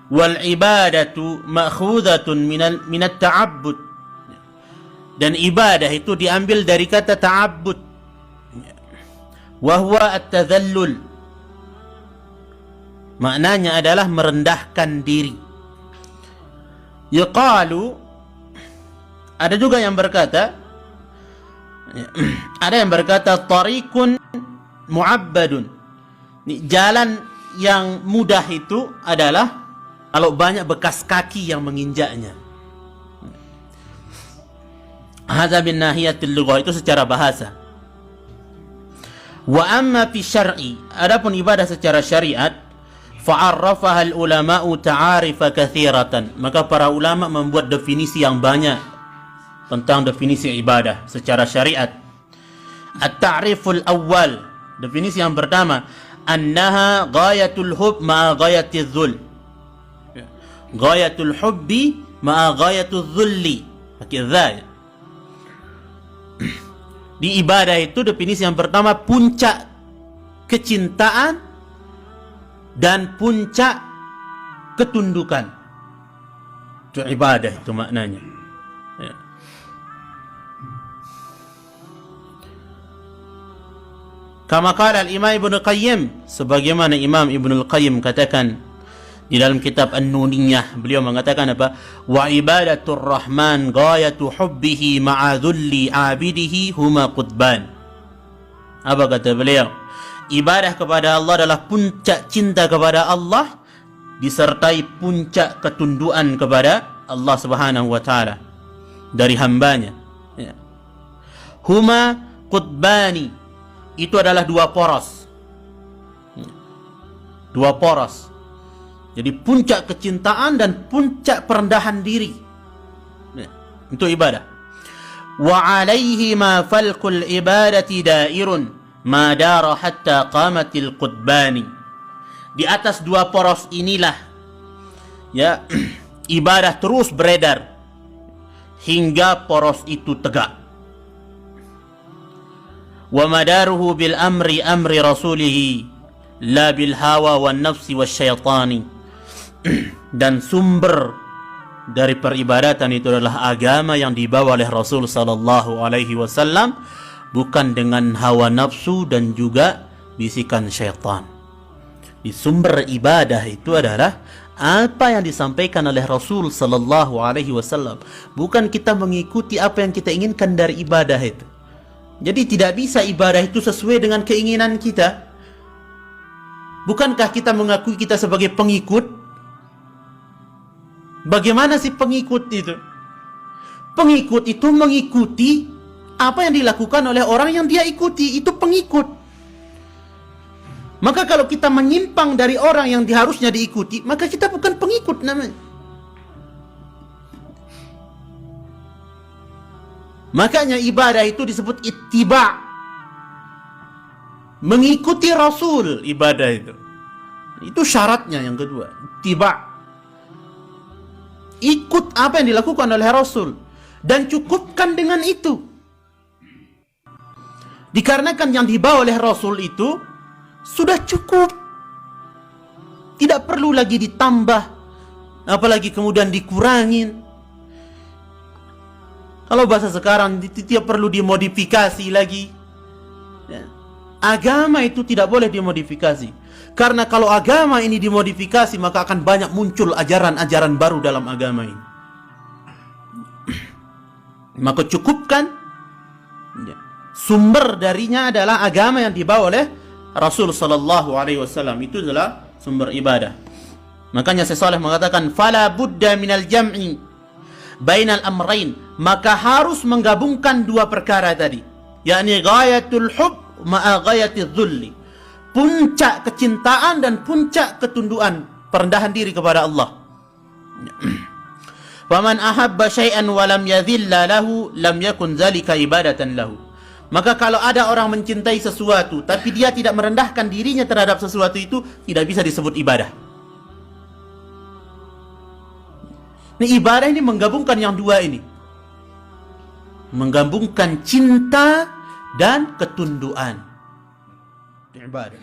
Wal ibadatu ma'khudhatun minat ta'abbud. Dan ibadah itu diambil dari kata ta'abbud. Wa huwa at-tadhallul. Maknanya adalah merendahkan diri. Yuqalu, ada juga yang berkata, tariqun mu'abbadun. Jalan yang mudah itu adalah kalau banyak bekas kaki yang menginjaknya. Hadza min nahiyatil lughah, itu secara bahasa. Wa amma fi syar'i, adapun ibadah secara syariat, fa'arrafaha al-ulama'u ta'arifa katsiratan. Maka para ulama membuat definisi yang banyak tentang definisi ibadah secara syariat. At-ta'riful awwal, definisi yang pertama, annaha ghayatul hub ma'a ghayatiz dzul. Ghayatul hubbi ma'a ghayatiz dzulli. Pakai dza. Di ibadah itu definisi yang pertama puncak kecintaan dan puncak ketundukan. Itu ibadah, itu maknanya. Ya. Kama qala al-Imam Ibnu Qayyim, sebagaimana Imam Ibnu Qayyim katakan di dalam kitab An-Nuniyah, beliau mengatakan apa? Wa ibadatur rahman ghayatu hubbihi ma'a dhulli 'abidihi huma qutban. Apa kata beliau? Ibadah kepada Allah adalah puncak cinta kepada Allah disertai puncak ketunduan kepada Allah Subhanahu wa taala dari hambanya. Ya. Huma qutbani, itu adalah dua poros. Dua poros. Jadi puncak kecintaan dan puncak perendahan diri. Ya, itu ibadah. Wa alaihi ma falqul ibadati dairun ma dara hatta qamatil qutbani. Di atas dua poros inilah ya ibadah terus beredar hingga poros itu tegak. Wa madaruhu bil amri rasulih la bil hawa wan nafsi wasyaitani. Dan sumber dari peribadatan itu adalah agama yang dibawa oleh Rasul sallallahu alaihi wasallam, bukan dengan hawa nafsu dan juga bisikan syaitan. Di sumber ibadah itu adalah apa yang disampaikan oleh Rasul sallallahu alaihi wasallam, bukan kita mengikuti apa yang kita inginkan dari ibadah itu. Jadi tidak bisa ibadah itu sesuai dengan keinginan kita. Bukankah kita mengakui kita sebagai pengikut? Bagaimana sih pengikut itu? Pengikut itu mengikuti apa yang dilakukan oleh orang yang dia ikuti, itu pengikut. Maka kalau kita menyimpang dari orang yang harusnya diikuti, maka kita bukan pengikut namanya. Makanya ibadah itu disebut ittiba'. Mengikuti Rasul, ibadah itu. Itu syaratnya yang kedua, ittiba'. Ikut apa yang dilakukan oleh Rasul dan cukupkan dengan itu. Dikarenakan yang dibawa oleh Rasul itu sudah cukup, tidak perlu lagi ditambah, apalagi kemudian dikurangin. Kalau bahasa sekarang, tidak perlu dimodifikasi lagi. Ya. Agama itu tidak boleh dimodifikasi. Karena kalau agama ini dimodifikasi, maka akan banyak muncul ajaran-ajaran baru dalam agama ini. Maka cukupkan, ya, sumber darinya adalah agama yang dibawa oleh Rasul sallallahu alaihi wasallam. Itu adalah sumber ibadah. Makanya Syekh Shalih mengatakan, fala budda minal jam'i bainal amrain. Maka harus menggabungkan dua perkara tadi, yakni ghayatul hub ma'a ghayatiz dzulli. Puncak kecintaan dan puncak ketunduan, perendahan diri kepada Allah. Faman ahabba syai'an wa lam yadhilla lahu lam yakun dzalika ibadatan lahu. Maka kalau ada orang mencintai sesuatu tapi dia tidak merendahkan dirinya terhadap sesuatu itu, tidak bisa disebut ibadah. Ini ibadah ini menggabungkan yang dua ini. Menggabungkan cinta dan ketunduan. Ibadah.